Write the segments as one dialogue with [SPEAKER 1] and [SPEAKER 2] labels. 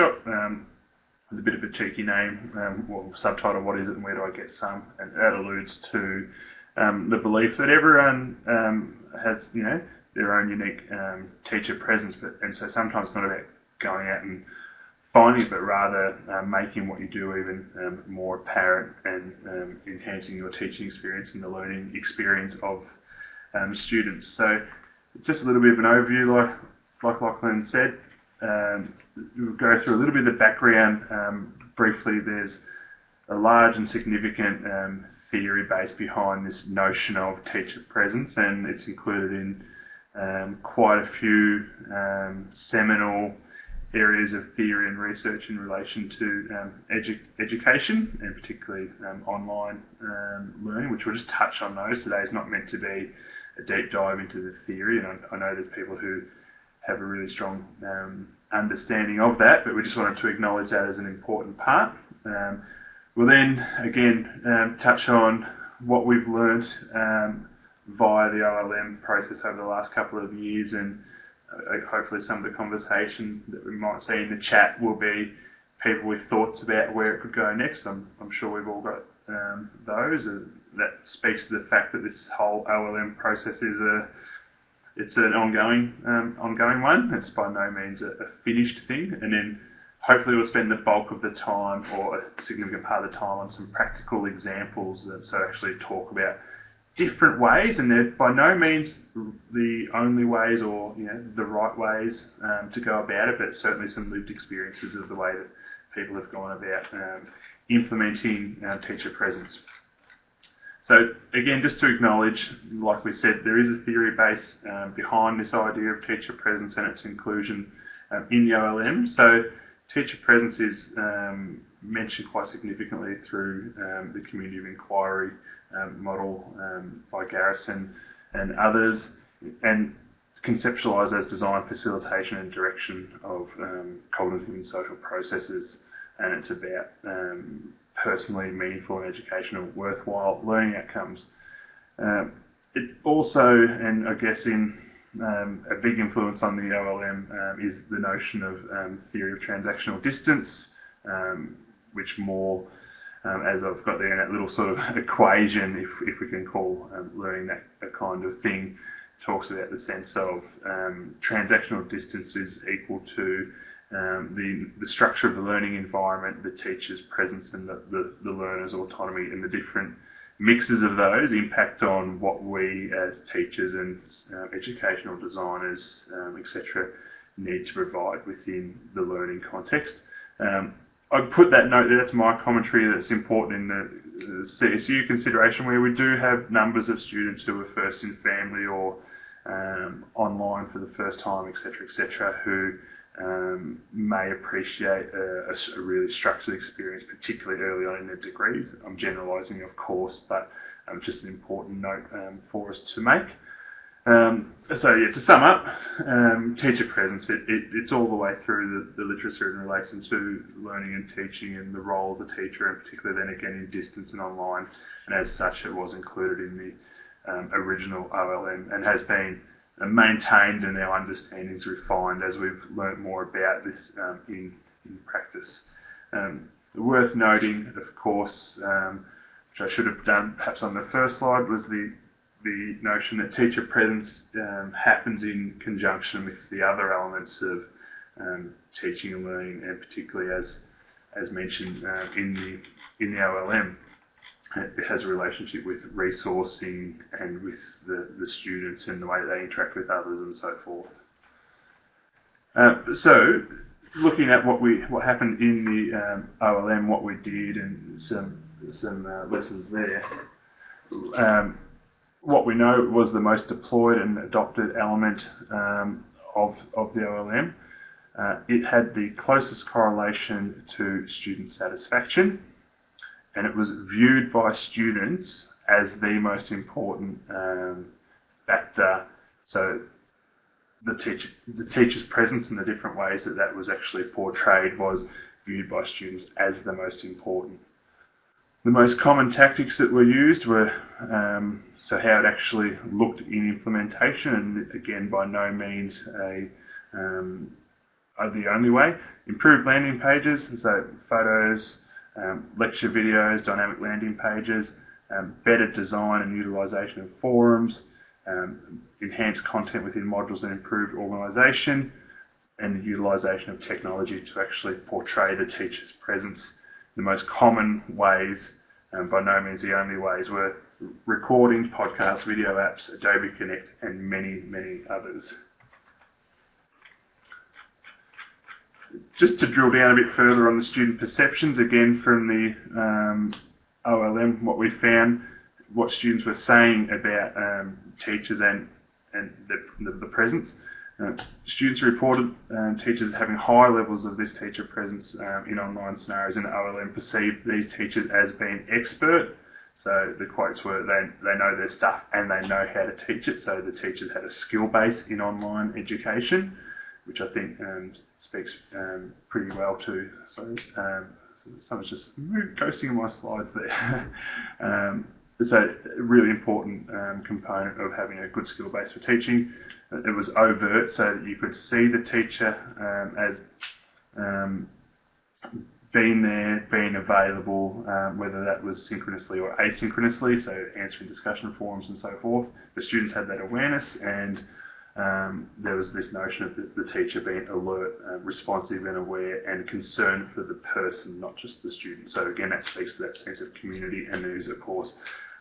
[SPEAKER 1] shot with a bit of a cheeky name, subtitle, What Is It and Where Do I Get Some? And that alludes to the belief that everyone has, their own unique teacher presence, and so sometimes it's not about going out and finding it, but rather making what you do even more apparent and enhancing your teaching experience and the learning experience of students. So just a little bit of an overview, like Lachlan said. We'll go through a little bit of the background briefly. There's a large and significant theory base behind this notion of teacher presence, and it's included in quite a few seminal areas of theory and research in relation to education, and particularly online learning, which we'll just touch on those. Today is not meant to be a deep dive into the theory, and I know there's people who have a really strong understanding of that, but we just wanted to acknowledge that as an important part. We'll then, again, touch on what we've learnt via the OLM process over the last couple of years, and hopefully some of the conversation that we might see in the chat will be people with thoughts about where it could go next. I'm sure we've all got those. That speaks to the fact that this whole OLM process is it's an ongoing one. It's by no means a finished thing, and then hopefully we'll spend the bulk of the time, or a significant part of the time, on some practical examples, so actually talk about different ways, and they're by no means the only ways or the right ways to go about it, but certainly some lived experiences of the way that people have gone about implementing teacher presence. So again, just to acknowledge, like we said, there is a theory base behind this idea of teacher presence and its inclusion in the OLM. So teacher presence is mentioned quite significantly through the community of inquiry model by Garrison and others, and conceptualised as design, facilitation and direction of cognitive and social processes, and it's about personally meaningful and educational worthwhile learning outcomes. It also, and I guess in a big influence on the OLM is the notion of theory of transactional distance, which more, as I've got there in that little sort of equation, if we can call learning that a kind of thing, talks about the sense of transactional distance is equal to the structure of the learning environment, the teacher's presence, and the learner's autonomy, and the different mixes of those impact on what we as teachers and educational designers, etc., need to provide within the learning context. I put that note there, that's my commentary, that's important in the CSU consideration, where we do have numbers of students who are first in family or online for the first time, etc., who may appreciate a really structured experience, particularly early on in their degrees. I'm generalising, of course, but just an important note for us to make. So yeah, to sum up, teacher presence, it's all the way through the literature in relation to learning and teaching and the role of the teacher, and particularly then again in distance and online, and as such it was included in the original OLM and has been maintained, and our understandings refined as we've learnt more about this in practice. Worth noting, of course, which I should have done perhaps on the first slide, was the notion that teacher presence happens in conjunction with the other elements of teaching and learning, and particularly as mentioned in the OLM. It has a relationship with resourcing and with the students and the way they interact with others and so forth. So, looking at what happened in the OLM, what we did, and some lessons there. What we know was the most deployed and adopted element of the OLM. It had the closest correlation to student satisfaction, and it was viewed by students as the most important factor. So the teacher's presence and the different ways that was actually portrayed was viewed by students as the most important. The most common tactics that were used were so how it actually looked in implementation, and again by no means a are the only way. Improved landing pages, so photos, lecture videos, dynamic landing pages, better design and utilisation of forums, enhanced content within modules and improved organisation, and the utilisation of technology to actually portray the teacher's presence. The most common ways, by no means the only ways, were recording, podcasts, video apps, Adobe Connect, and many, many others. Just to drill down a bit further on the student perceptions, again from the OLM, what we found, what students were saying about teachers and the presence. Students reported teachers having high levels of this teacher presence in online scenarios, and OLM perceived these teachers as being expert. So the quotes were, they know their stuff and they know how to teach it. So the teachers had a skill base in online education, which I think speaks pretty well to, sorry, someone's just ghosting my slides there. So a really important component of having a good skill base for teaching. It was overt, so that you could see the teacher as being there, being available, whether that was synchronously or asynchronously, so answering discussion forums and so forth. The students had that awareness, and there was this notion of the teacher being alert, responsive and aware, and concerned for the person, not just the student. So again, that speaks to that sense of community, and there's of course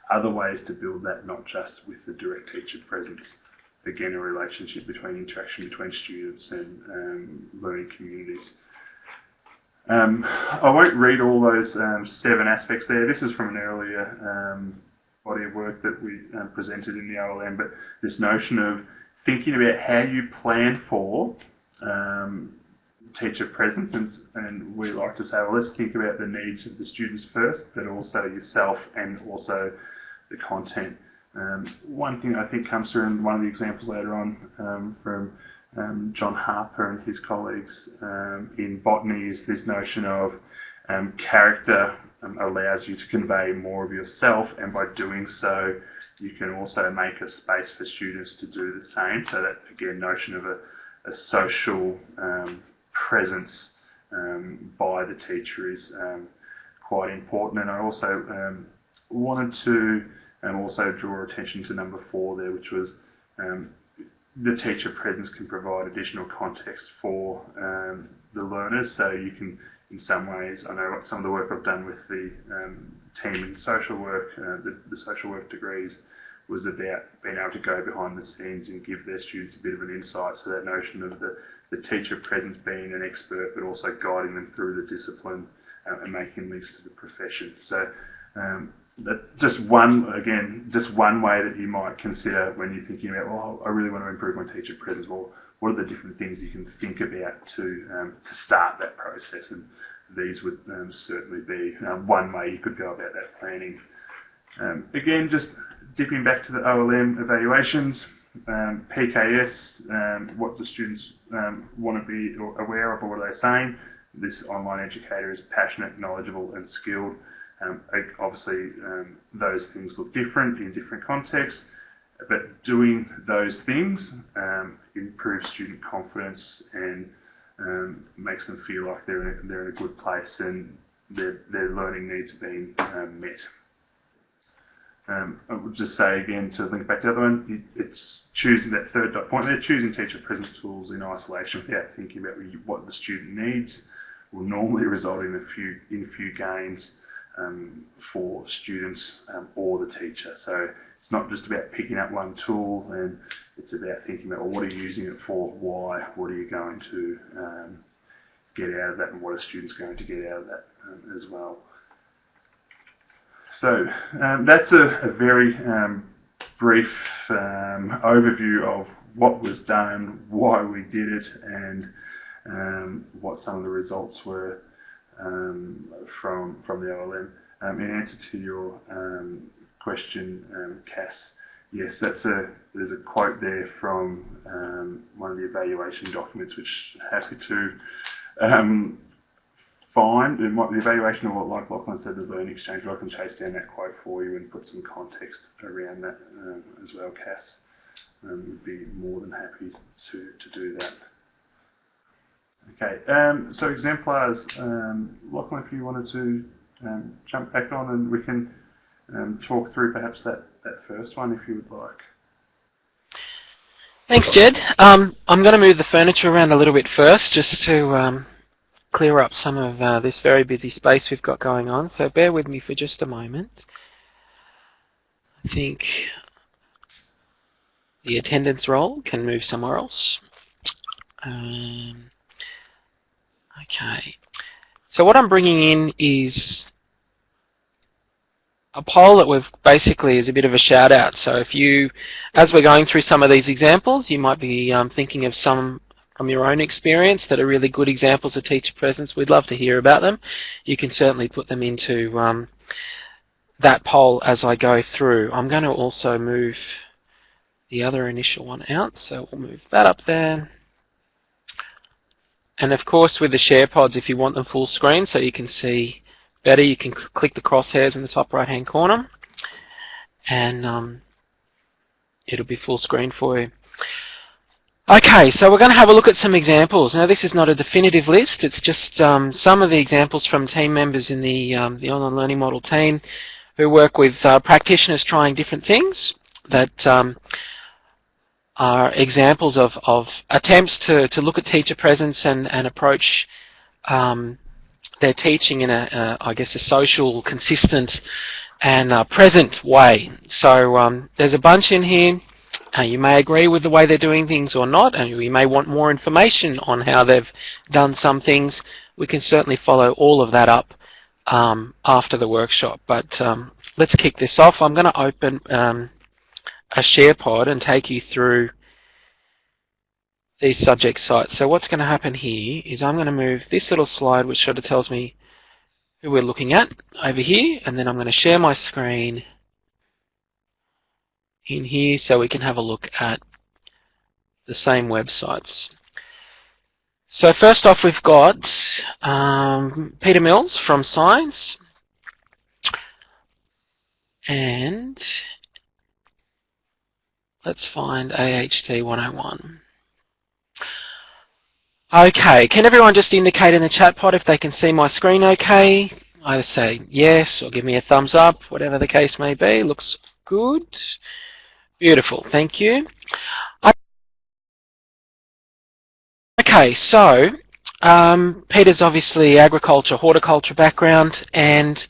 [SPEAKER 1] other ways to build that, not just with the direct teacher presence. Again, a relationship between interaction between students and learning communities. I won't read all those 7 aspects there. This is from an earlier body of work that we presented in the OLM, but this notion of thinking about how you plan for teacher presence, and we like to say, well, let's think about the needs of the students first, but also yourself and also the content. One thing I think comes through in one of the examples later on from John Harper and his colleagues in botany is this notion of character allows you to convey more of yourself, and by doing so you can also make a space for students to do the same. So that, again, notion of a social presence by the teacher is quite important. And I also wanted to also draw attention to number 4 there, which was the teacher presence can provide additional context for the learners. So you can, in some ways, I know some of the work I've done with the team in social work, the social work degrees, was about being able to go behind the scenes and give their students a bit of an insight. So that notion of the teacher presence being an expert, but also guiding them through the discipline and making links to the profession. So that just one way that you might consider when you're thinking about, well, I really want to improve my teacher presence. Well, what are the different things you can think about to start that process? And these would certainly be one way you could go about that planning. Again, just dipping back to the OLM evaluations, PKS, what the students want to be aware of, or what are they saying? This online educator is passionate, knowledgeable and skilled. Obviously, those things look different in different contexts, but doing those things improves student confidence and makes them feel like they're in a good place and their learning needs are being met. I would just say again, to link back to the other one, it's choosing that third point there, choosing teacher presence tools in isolation without thinking about what the student needs will normally result in a few gains for students or the teacher. So it's not just about picking up one tool, and it's about thinking about, well, what are you using it for, why, what are you going to get out of that, and what are students going to get out of that as well. So that's a very brief overview of what was done, why we did it, and what some of the results were from the OLM. In answer to your question, Cass, yes, there's a quote there from one of the evaluation documents, which happy to find. The evaluation of what, like Lachlan said, the learning exchange, I can chase down that quote for you and put some context around that as well, Cass. Would be more than happy to do that. Okay, so exemplars, Lachlan, if you wanted to jump back on and we can talk through perhaps that first one if you would like.
[SPEAKER 2] Thanks, Jed. I'm going to move the furniture around a little bit first just to clear up some of this very busy space we've got going on, so bear with me for just a moment. I think the attendance roll can move somewhere else. Okay, so what I'm bringing in is a poll that we've basically is a bit of a shout out. So if you, as we're going through some of these examples, you might be thinking of some from your own experience that are really good examples of teacher presence. We'd love to hear about them. You can certainly put them into that poll as I go through. I'm going to also move the other initial one out, so we'll move that up there. And of course with the share pods, if you want them full screen so you can see better, you can click the crosshairs in the top right hand corner and it'll be full screen for you. Okay, so we're going to have a look at some examples. Now this is not a definitive list, it's just some of the examples from team members in the online learning model team who work with practitioners trying different things that are examples of attempts to look at teacher presence and approach their teaching in I guess a social, consistent and present way. So there's a bunch in here. You may agree with the way they're doing things or not, and you may want more information on how they've done some things. We can certainly follow all of that up after the workshop. But let's kick this off. I'm going to open a share pod and take you through these subject sites. So what's going to happen here is I'm going to move this little slide, which sort of tells me who we're looking at, over here, and then I'm going to share my screen in here so we can have a look at the same websites. So first off, we've got Peter Mills from Science, and let's find AHT 101. Okay, can everyone just indicate in the chat pod if they can see my screen okay? Either say yes or give me a thumbs up, whatever the case may be. Looks good. Beautiful, thank you. Okay, so Peter's obviously agriculture, horticulture background, and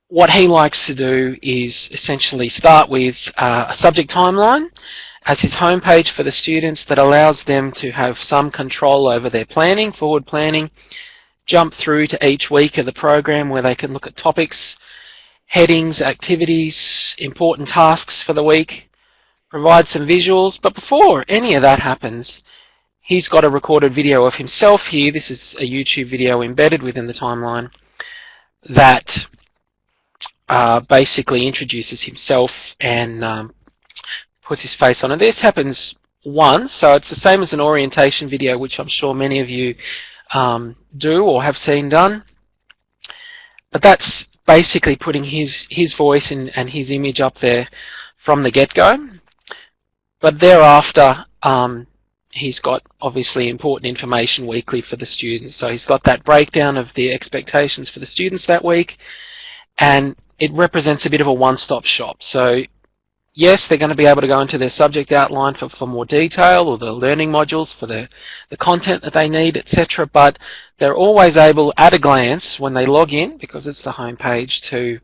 [SPEAKER 2] what he likes to do is essentially start with a subject timeline as his homepage for the students that allows them to have some control over their planning, forward planning, jump through to each week of the program where they can look at topics, headings, activities, important tasks for the week, provide some visuals. But before any of that happens, he's got a recorded video of himself here. This is a YouTube video embedded within the timeline that basically introduces himself and puts his face on it. This happens once, so it's the same as an orientation video, which I'm sure many of you do or have seen done. But that's basically putting his voice and his image up there from the get-go. But thereafter, he's got obviously important information weekly for the students. So he's got that breakdown of the expectations for the students that week, and it represents a bit of a one-stop shop. So yes, they're going to be able to go into their subject outline for more detail, or the learning modules for the content that they need, etc. But they're always able, at a glance, when they log in, because it's the home page, to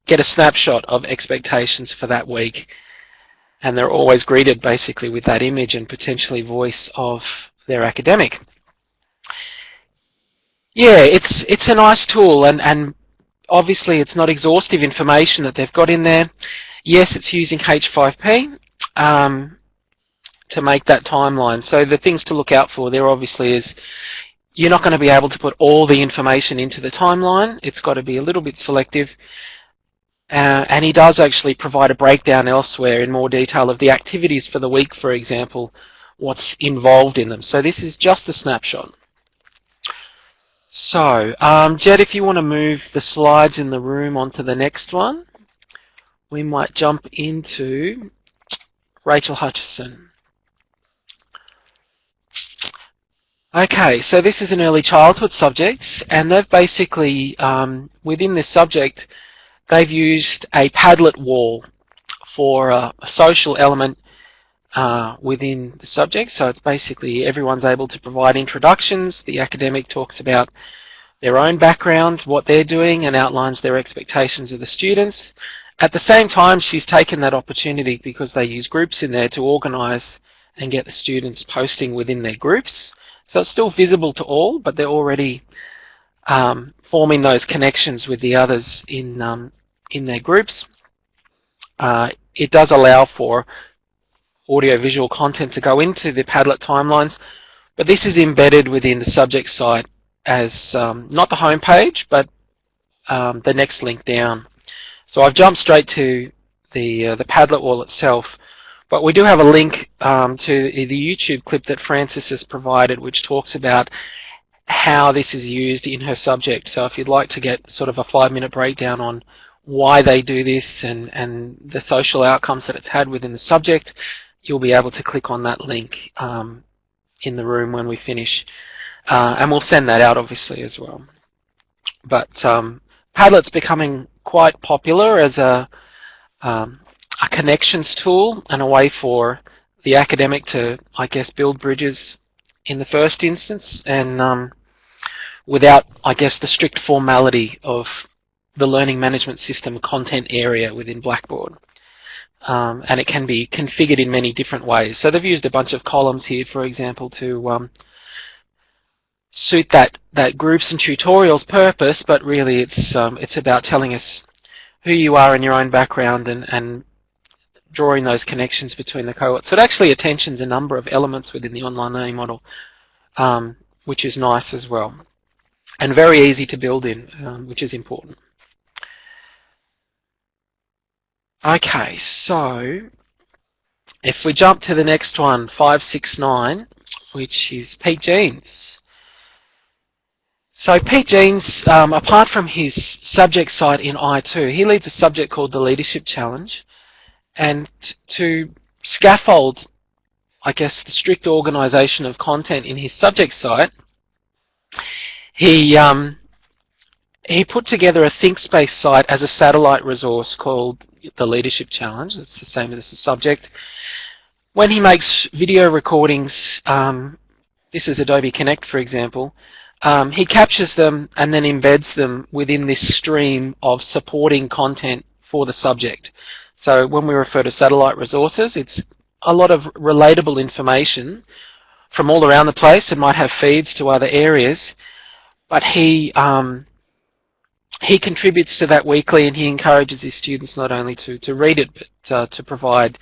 [SPEAKER 2] get a snapshot of expectations for that week. And they're always greeted basically with that image and potentially voice of their academic. Yeah, it's a nice tool, and obviously it's not exhaustive information that they've got in there. Yes, it's using H5P to make that timeline. So the things to look out for there obviously is you're not going to be able to put all the information into the timeline. It's got to be a little bit selective. And he does actually provide a breakdown elsewhere in more detail of the activities for the week, for example, what's involved in them. So this is just a snapshot. So, Jed, if you want to move the slides in the room onto the next one, we might jump into Rachel Hutchison. Okay, so this is an early childhood subject, and they've basically, within this subject, they've used a Padlet wall for a social element within the subject. So it's basically everyone's able to provide introductions. The academic talks about their own background, what they're doing, and outlines their expectations of the students. At the same time, she's taken that opportunity, because they use groups in there, to organise and get the students posting within their groups. So it's still visible to all, but they're already forming those connections with the others in their groups. It does allow for audio-visual content to go into the Padlet timelines, but this is embedded within the subject site as not the home page, but the next link down. So I've jumped straight to the Padlet wall itself, but we do have a link to the YouTube clip that Frances has provided, which talks about how this is used in her subject. So if you'd like to get sort of a 5-minute breakdown on why they do this and the social outcomes that it's had within the subject, you'll be able to click on that link in the room when we finish. And we'll send that out obviously as well. But Padlet's becoming quite popular as a connections tool and a way for the academic to, I guess, build bridges in the first instance, and without, I guess, the strict formality of the learning management system content area within Blackboard. And it can be configured in many different ways. So they've used a bunch of columns here, for example, to suit that groups and tutorials purpose, but really it's about telling us who you are in your own background and drawing those connections between the cohorts. So it actually attentions a number of elements within the online learning model, which is nice as well, and very easy to build in, which is important. Okay, so if we jump to the next one, 569, which is Pete Jeans. So Pete Jeans, apart from his subject site in I2, he leads a subject called the Leadership Challenge. And to scaffold, I guess, the strict organisation of content in his subject site, he put together a ThinkSpace site as a satellite resource called the Leadership Challenge. It's the same as the subject. When he makes video recordings, this is Adobe Connect, for example, he captures them and then embeds them within this stream of supporting content for the subject. So when we refer to satellite resources, it's a lot of relatable information from all around the place. It might have feeds to other areas, but he contributes to that weekly, and he encourages his students not only to read it, but to provide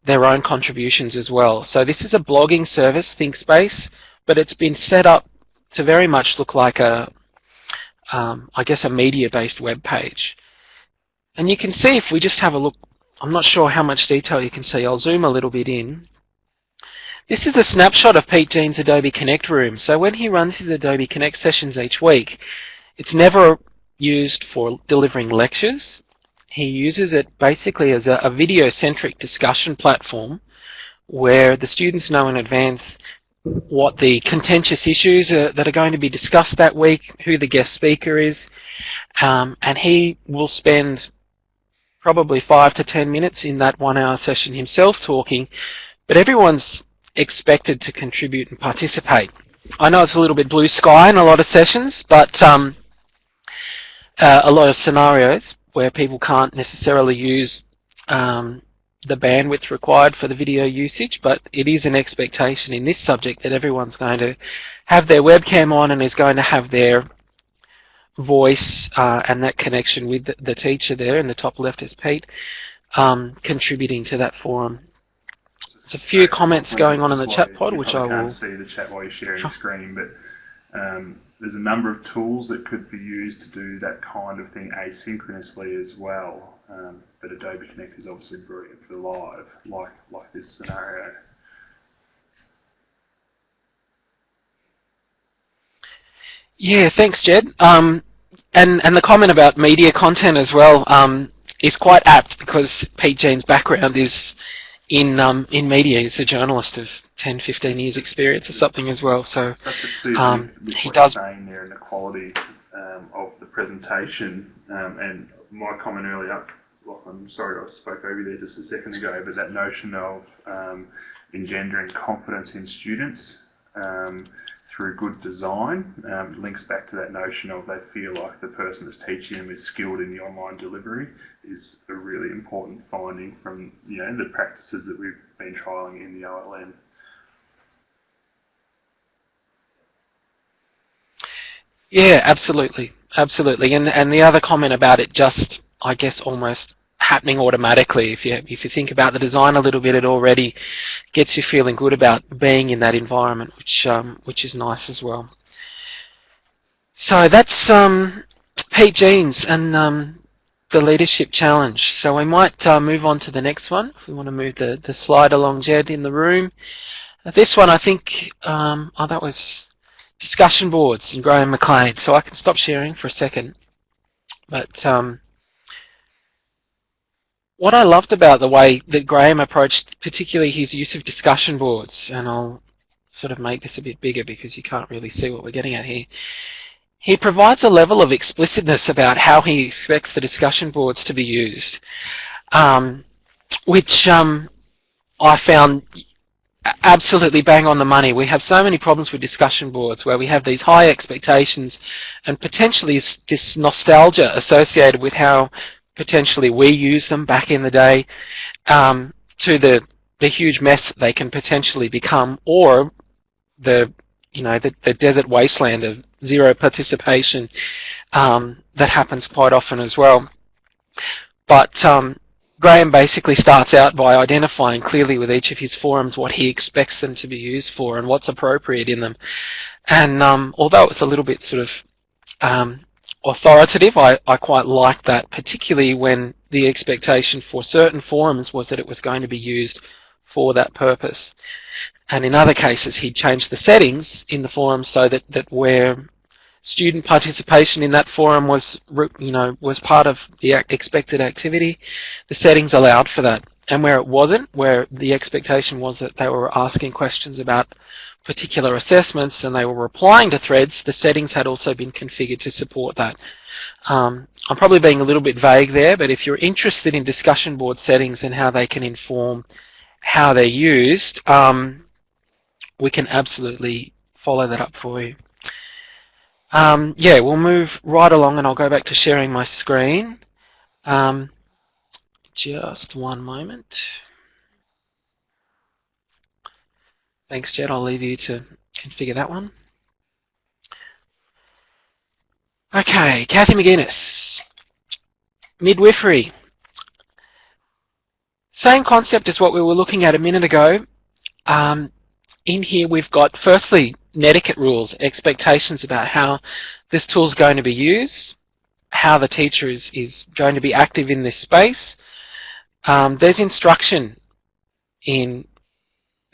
[SPEAKER 2] their own contributions as well. So this is a blogging service, ThinkSpace, but it's been set up to very much look like I guess a media-based web page. And you can see, if we just have a look, I'm not sure how much detail you can see. I'll zoom a little bit in. This is a snapshot of Pete Jeans' Adobe Connect room. So when he runs his Adobe Connect sessions each week, it's never used for delivering lectures. He uses it basically as a video-centric discussion platform where the students know in advance what the contentious issues that are going to be discussed that week, who the guest speaker is, and he will spend probably 5 to 10 minutes in that 1-hour session himself talking, but everyone's expected to contribute and participate. I know it's a little bit blue sky in a lot of sessions, but a lot of scenarios where people can't necessarily use the bandwidth required for the video usage, but it is an expectation in this subject that everyone's going to have their webcam on and is going to have their voice and that connection with the teacher there. In the top left is Pete, contributing to that forum. There's a few comments going on in the chat pod, which I will...
[SPEAKER 1] can't see the chat while you're sharing the screen, but there's a number of tools that could be used to do that kind of thing asynchronously as well. But Adobe Connect is obviously brilliant for live, like this scenario.
[SPEAKER 2] Yeah, thanks, Jed. And the comment about media content as well is quite apt, because Pete Jeans' background is in media. He's a journalist of 10, 15 years experience or something as well. So
[SPEAKER 1] such a clear link with
[SPEAKER 2] he
[SPEAKER 1] what you're
[SPEAKER 2] does.
[SPEAKER 1] saying there and the quality of the presentation. And my comment earlier, well, I'm sorry I spoke over there just a second ago, but that notion of engendering confidence in students through good design links back to that notion of they feel like the person that's teaching them is skilled in the online delivery is a really important finding from the practices that we've been trialling in the OLM.
[SPEAKER 2] Yeah, absolutely, absolutely. And the other comment about it just, I guess, almost happening automatically. If you think about the design a little bit, it already gets you feeling good about being in that environment, which is nice as well. So that's Pete Jeans and the leadership challenge. So we might move on to the next one. If we want to move the slide along, Jed, in the room. This one, I think, that was discussion boards and Graham McLean. So I can stop sharing for a second. But what I loved about the way that Graham approached, particularly his use of discussion boards, and I'll sort of make this a bit bigger because you can't really see what we're getting at here. He provides a level of explicitness about how he expects the discussion boards to be used, which I found absolutely bang on the money. We have so many problems with discussion boards where we have these high expectations and potentially this nostalgia associated with how potentially we use them back in the day, to the huge mess that they can potentially become, or the desert wasteland of zero participation that happens quite often as well. But Graham basically starts out by identifying clearly with each of his forums what he expects them to be used for and what's appropriate in them. And although it's a little bit sort of authoritative, I quite like that, particularly when the expectation for certain forums was that it was going to be used for that purpose. And in other cases, he changed the settings in the forum so that where student participation in that forum was part of the expected activity, the settings allowed for that. And where it wasn't, where the expectation was that they were asking questions about particular assessments and they were replying to threads, the settings had also been configured to support that. I'm probably being a little bit vague there, but if you're interested in discussion board settings and how they can inform how they're used, we can absolutely follow that up for you. Yeah, we'll move right along and I'll go back to sharing my screen. Just one moment. Thanks, Jed. I'll leave you to configure that one. Okay, Kathy McGuinness. Midwifery. Same concept as what we were looking at a minute ago. In here we've got, firstly, netiquette rules, expectations about how this tool is going to be used, how the teacher is going to be active in this space. There's instruction in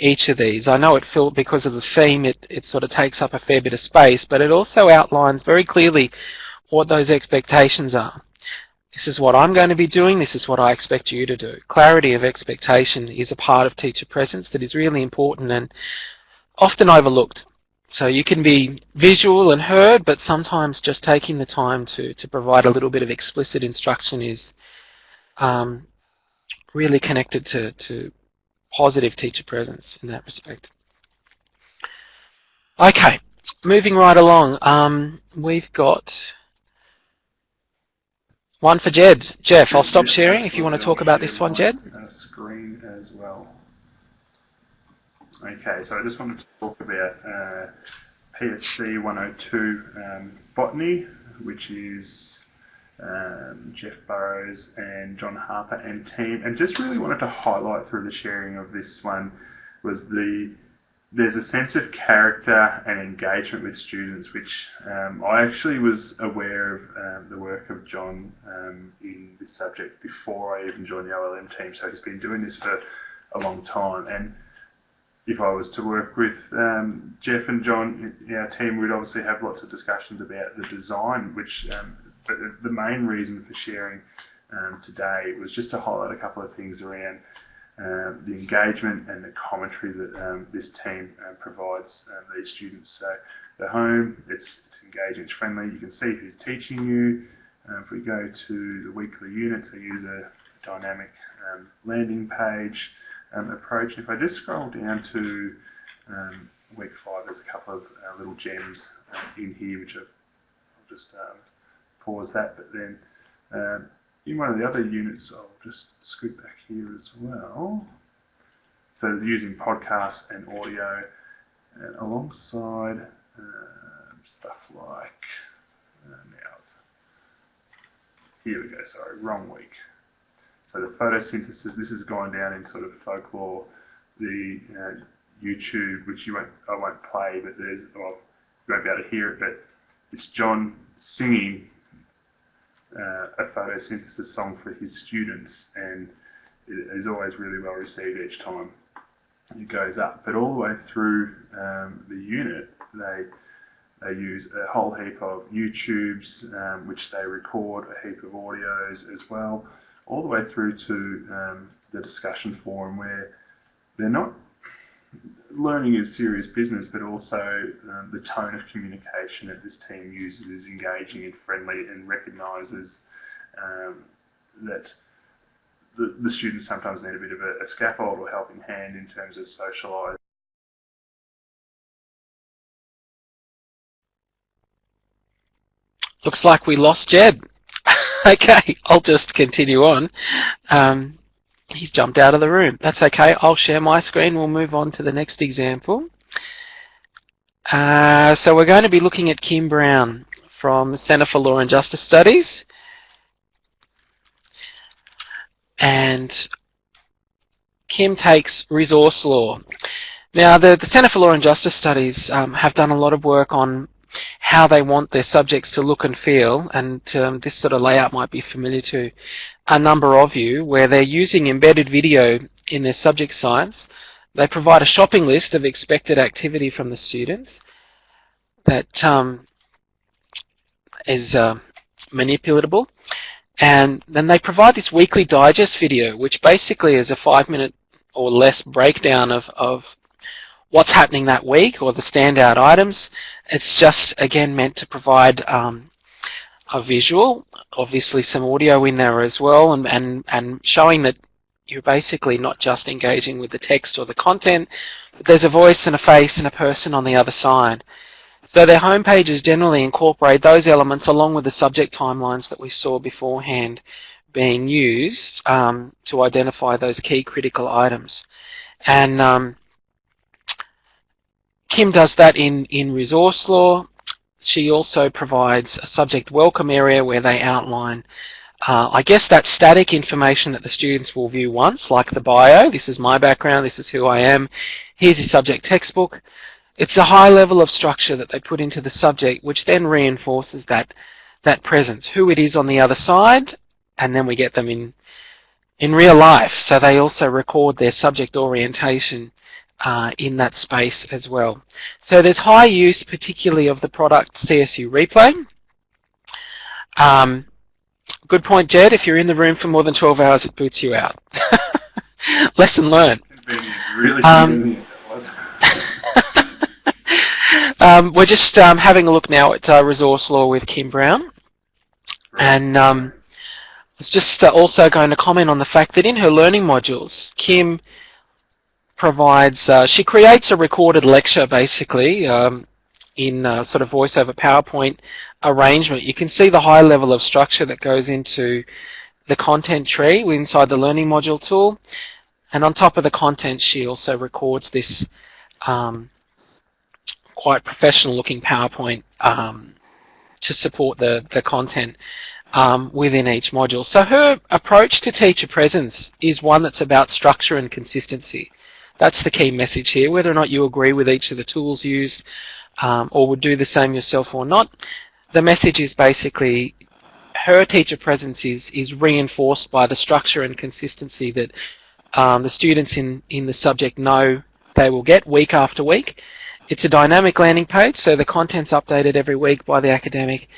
[SPEAKER 2] each of these. I know it felt because of the theme it sort of takes up a fair bit of space, but it also outlines very clearly what those expectations are. This is what I'm going to be doing, this is what I expect you to do. Clarity of expectation is a part of teacher presence that is really important and often overlooked. So you can be visual and heard, but sometimes just taking the time to provide a little bit of explicit instruction is really connected to positive teacher presence in that respect. Okay, moving right along, we've got one for Jed. Jeff, I'll stop sharing if you want to talk about this one, Jed.
[SPEAKER 1] Screen as well. Okay, so I just wanted to talk about PSC 102 Botany, which is Jeff Burrows and John Harper and team, and just really wanted to highlight through the sharing of this one was there's a sense of character and engagement with students, which I actually was aware of the work of John in this subject before I even joined the OLM team, so he's been doing this for a long time. And if I was to work with Jeff and John in our team, we'd obviously have lots of discussions about the design, which but the main reason for sharing today was just to highlight a couple of things around the engagement and the commentary that this team provides these students. So the home, it's engaging, it's friendly, you can see who's teaching you. If we go to the weekly units, I use a dynamic landing page approach. If I just scroll down to week 5, there's a couple of little gems in here, which I'll just pause that, but then in one of the other units, I'll just scoot back here as well. So using podcasts and audio alongside stuff like, now, here we go, sorry, wrong week. So the photosynthesis, this has gone down in sort of folklore, the YouTube, which I won't play, but there's, well, you won't be able to hear it, but it's John singing a photosynthesis song for his students, and it is always really well received each time it goes up. But all the way through the unit, they use a whole heap of YouTubes, which they record, a heap of audios as well, all the way through to the discussion forum, where they're not learning is serious business, but also the tone of communication that this team uses is engaging and friendly, and recognises that the students sometimes need a bit of a scaffold or helping hand in terms of socialising.
[SPEAKER 2] Looks like we lost Jed. Okay, I'll just continue on. He's jumped out of the room. That's okay. I'll share my screen. We'll move on to the next example. So we're going to be looking at Kim Brown from the Centre for Law and Justice Studies. And Kim takes resource law. Now, the Centre for Law and Justice Studies have done a lot of work on how they want their subjects to look and feel, and this sort of layout might be familiar to a number of you, where they're using embedded video in their subject science. They provide a shopping list of expected activity from the students that is manipulatable, and then they provide this weekly digest video, which basically is a 5-minute or less breakdown of what's happening that week, or the standout items. It's just, again, meant to provide a visual, obviously some audio in there as well, and showing that you're basically not just engaging with the text or the content, but there's a voice and a face and a person on the other side. So their homepages generally incorporate those elements along with the subject timelines that we saw beforehand being used to identify those key critical items. And Kim does that in resource law. She also provides a subject welcome area where they outline, I guess, that static information that the students will view once, like the bio. This is my background, this is who I am, here's your subject textbook. It's a high level of structure that they put into the subject, which then reinforces that presence, who it is on the other side, and then we get them in real life. So they also record their subject orientation in that space as well. So there's high use, particularly of the product CSU Replay. Good point, Jed. If you're in the room for more than 12 hours, it boots you out. Lesson learned.
[SPEAKER 1] Really convenient, that was.
[SPEAKER 2] We're just having a look now at resource law with Kim Brown. Right. And I was just also going to comment on the fact that in her learning modules, Kim provides, she creates a recorded lecture basically in sort of voiceover PowerPoint arrangement. You can see the high level of structure that goes into the content tree inside the learning module tool, and on top of the content she also records this quite professional looking PowerPoint to support the content within each module. So her approach to teacher presence is one that's about structure and consistency. That's the key message here. Whether or not you agree with each of the tools used or would do the same yourself or not, the message is basically her teacher presence is reinforced by the structure and consistency that the students in the subject know they will get week after week. It's a dynamic landing page, so the content's updated every week by the academic,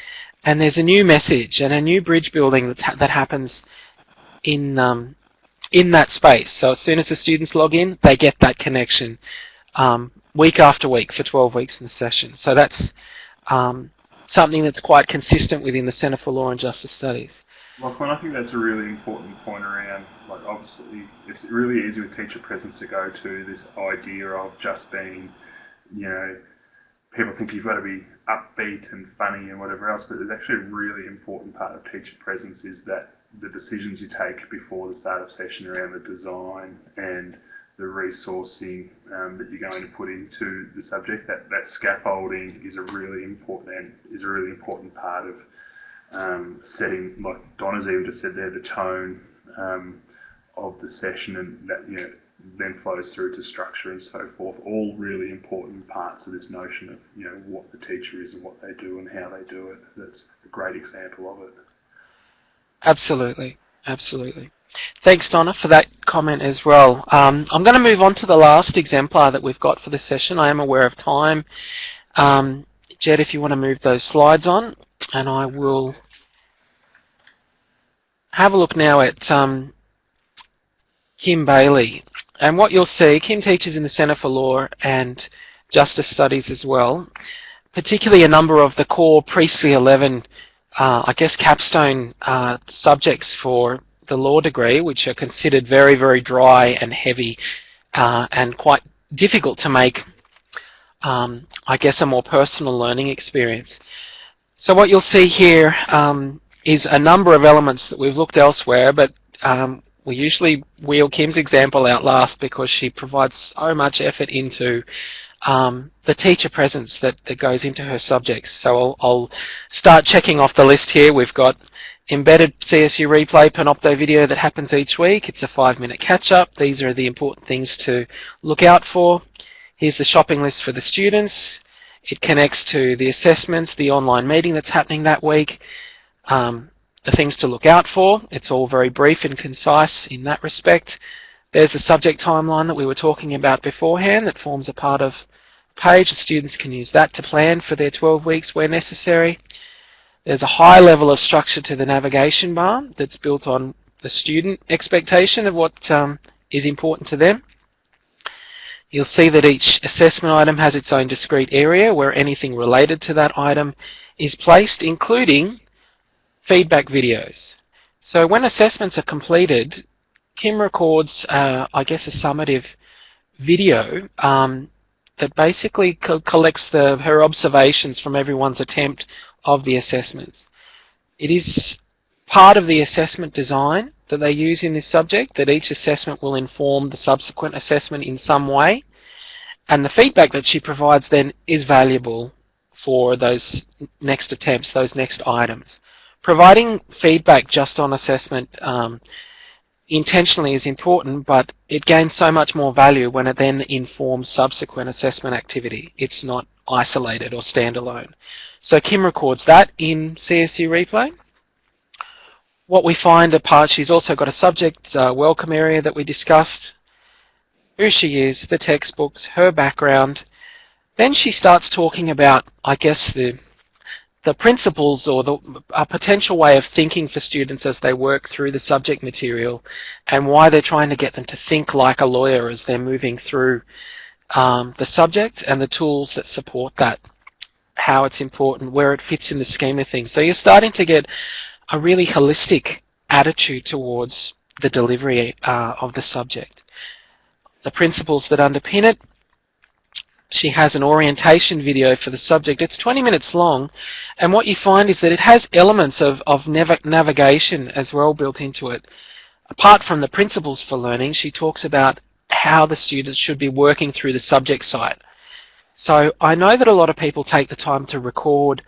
[SPEAKER 2] and there's a new message and a new bridge building that happens in in that space. So as soon as the students log in, they get that connection week after week for 12 weeks in the session. So that's something that's quite consistent within the Centre for Law and Justice Studies.
[SPEAKER 1] Lachlan, I think that's a really important point around, like, obviously it's really easy with teacher presence to go to this idea of just being, you know, people think you've got to be upbeat and funny and whatever else, but there's actually a really important part of teacher presence is that the decisions you take before the start of session around the design and the resourcing that you're going to put into the subject, that scaffolding is a really important part of setting, like Donna's even just said there, the tone of the session, and that, you know, then flows through to structure and so forth. All really important parts of this notion of, you know, what the teacher is and what they do and how they do it. That's a great example of it.
[SPEAKER 2] Absolutely, absolutely. Thanks, Donna, for that comment as well. I'm going to move on to the last exemplar that we've got for this session. I am aware of time. Jed, if you want to move those slides on, and I will have a look now at Kim Bailey. And what you'll see, Kim teaches in the Centre for Law and Justice Studies as well, particularly a number of the core Priestley 11, I guess, capstone subjects for the law degree, which are considered very, very dry and heavy and quite difficult to make, I guess, a more personal learning experience. So what you'll see here is a number of elements that we've looked elsewhere, but we usually wheel Kim's example out last because she provides so much effort into the teacher presence that goes into her subjects. So I'll start checking off the list here. We've got embedded CSU replay Panopto video that happens each week. It's a 5-minute catch-up. These are the important things to look out for. Here's the shopping list for the students. It connects to the assessments, the online meeting that's happening that week, the things to look out for. It's all very brief and concise in that respect. There's the subject timeline that we were talking about beforehand that forms a part of the page. The students can use that to plan for their 12 weeks where necessary. There's a high level of structure to the navigation bar that's built on the student expectation of what is important to them. You'll see that each assessment item has its own discrete area where anything related to that item is placed, including feedback videos. So when assessments are completed, Kim records, I guess, a summative video that basically collects her observations from everyone's attempt of the assessments. It is part of the assessment design that they use in this subject, that each assessment will inform the subsequent assessment in some way, and the feedback that she provides then is valuable for those next attempts, those next items. Providing feedback just on assessment intentionally is important, but it gains so much more value when it then informs subsequent assessment activity. It's not isolated or standalone. So Kim records that in CSU Replay. What we find apart, she's also got a subject welcome area that we discussed, who she is, the textbooks, her background. Then she starts talking about, I guess, the principles or a potential way of thinking for students as they work through the subject material, and why they're trying to get them to think like a lawyer as they're moving through the subject, and the tools that support that, how it's important, where it fits in the scheme of things. So you're starting to get a really holistic attitude towards the delivery of the subject. The principles that underpin it. She has an orientation video for the subject. It's 20 minutes long, and what you find is that it has elements of navigation as well built into it. Apart from the principles for learning, she talks about how the students should be working through the subject site. So I know that a lot of people take the time to record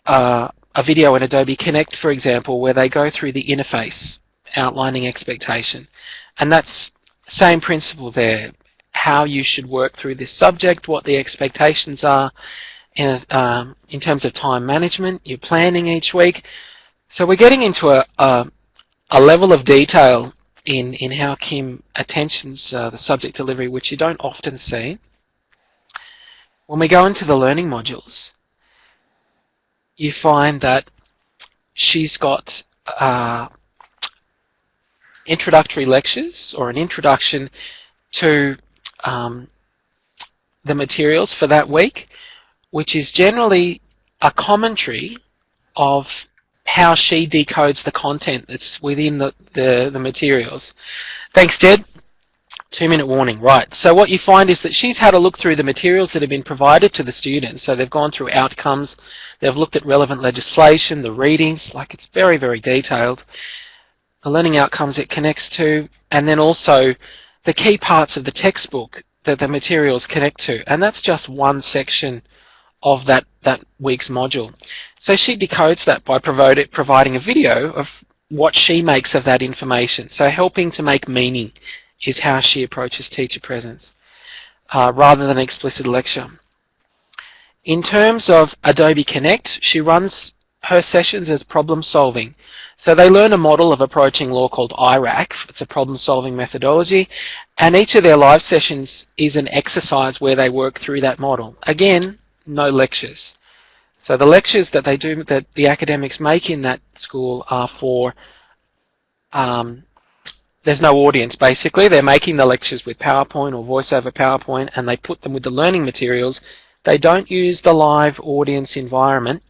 [SPEAKER 2] a video in Adobe Connect, for example, where they go through the interface, outlining expectation. And that's the same principle there. How you should work through this subject, what the expectations are in terms of time management, your planning each week. So we're getting into a level of detail in how Kim attentions the subject delivery, which you don't often see. When we go into the learning modules, you find that she's got introductory lectures or an introduction to the materials for that week, which is generally a commentary of how she decodes the content that's within the materials. Thanks, Jed. 2-minute warning. Right, so what you find is that she's had a look through the materials that have been provided to the students. So they've gone through outcomes, they've looked at relevant legislation, the readings, like it's very, very detailed, the learning outcomes it connects to, and then also the key parts of the textbook that the materials connect to. And that's just one section of that week's module. So she decodes that by providing a video of what she makes of that information. So helping to make meaning is how she approaches teacher presence, rather than explicit lecture. In terms of Adobe Connect, she runs her sessions as problem solving. So they learn a model of approaching law called IRAC. It's a problem solving methodology, and each of their live sessions is an exercise where they work through that model. Again, no lectures. So the lectures that they do, that the academics make in that school, are for there's no audience, basically. They're making the lectures with PowerPoint or voice over PowerPoint, and they put them with the learning materials. They don't use the live audience environment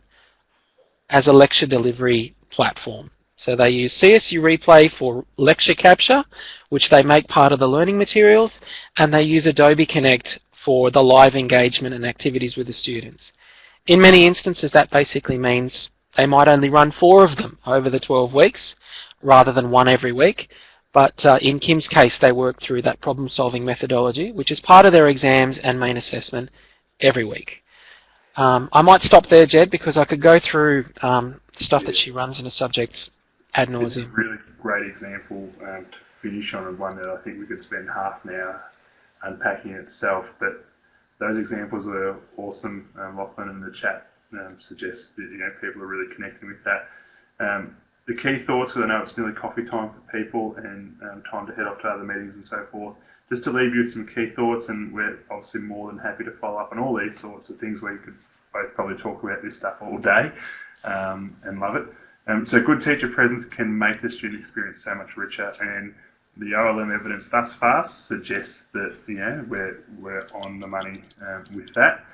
[SPEAKER 2] as a lecture delivery platform. So they use CSU Replay for lecture capture, which they make part of the learning materials, and they use Adobe Connect for the live engagement and activities with the students. In many instances, that basically means they might only run 4 of them over the 12 weeks, rather than 1 every week. But in Kim's case, they work through that problem-solving methodology, which is part of their exams and main assessment every week. I might stop there, Jed, because I could go through stuff that she runs in a subject ad nauseum.
[SPEAKER 1] It's a really great example to finish on, and one that I think we could spend half an hour unpacking itself. But those examples were awesome. Lachlan in the chat suggests that people are really connecting with that. The key thoughts, because I know it's nearly coffee time for people and time to head off to other meetings and so forth, just to leave you with some key thoughts, and we're obviously more than happy to follow up on all these sorts of things where you could both probably talk about this stuff all day and love it. So good teacher presence can make the student experience so much richer, and the OLM evidence thus far suggests that we're on the money with that.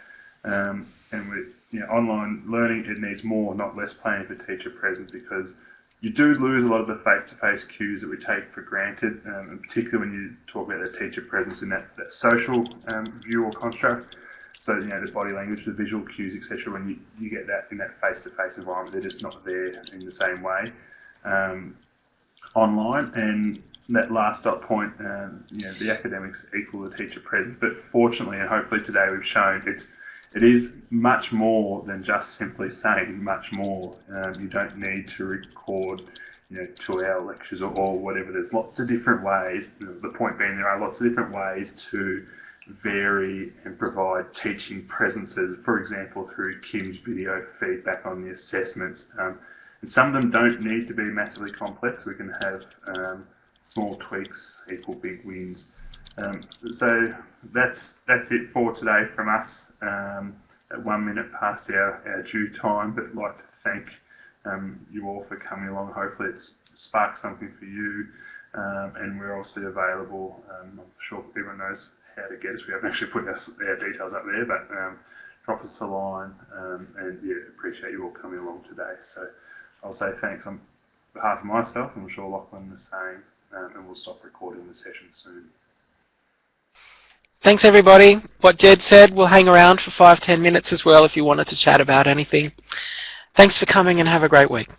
[SPEAKER 1] And with online learning, it needs more, not less, planning for teacher presence, because you do lose a lot of the face-to-face cues that we take for granted, and particularly when you talk about the teacher presence in that social view or construct. So, the body language, the visual cues, etc. When you get that in that face-to-face environment, they're just not there in the same way online. And that last dot point, the academics equal the teacher presence. But fortunately, and hopefully today we've shown it is much more than just simply saying much more. You don't need to record 2-hour lectures or whatever. There's lots of different ways. The point being, there are lots of different ways to vary and provide teaching presences, for example, through Kim's video feedback on the assessments. And some of them don't need to be massively complex. We can have small tweaks equal big wins. So that's it for today from us. At 1 minute past our due time, but I'd like to thank you all for coming along. Hopefully it's sparked something for you, and we're obviously available. I'm sure everyone knows how to get us. We haven't actually put our details up there, but drop us a line, and appreciate you all coming along today. So I'll say thanks on behalf of myself, and I'm sure Lachlan the same, and we'll stop recording the session soon.
[SPEAKER 2] Thanks, everybody. What Jed said, we'll hang around for 5-10 minutes as well if you wanted to chat about anything. Thanks for coming, and have a great week.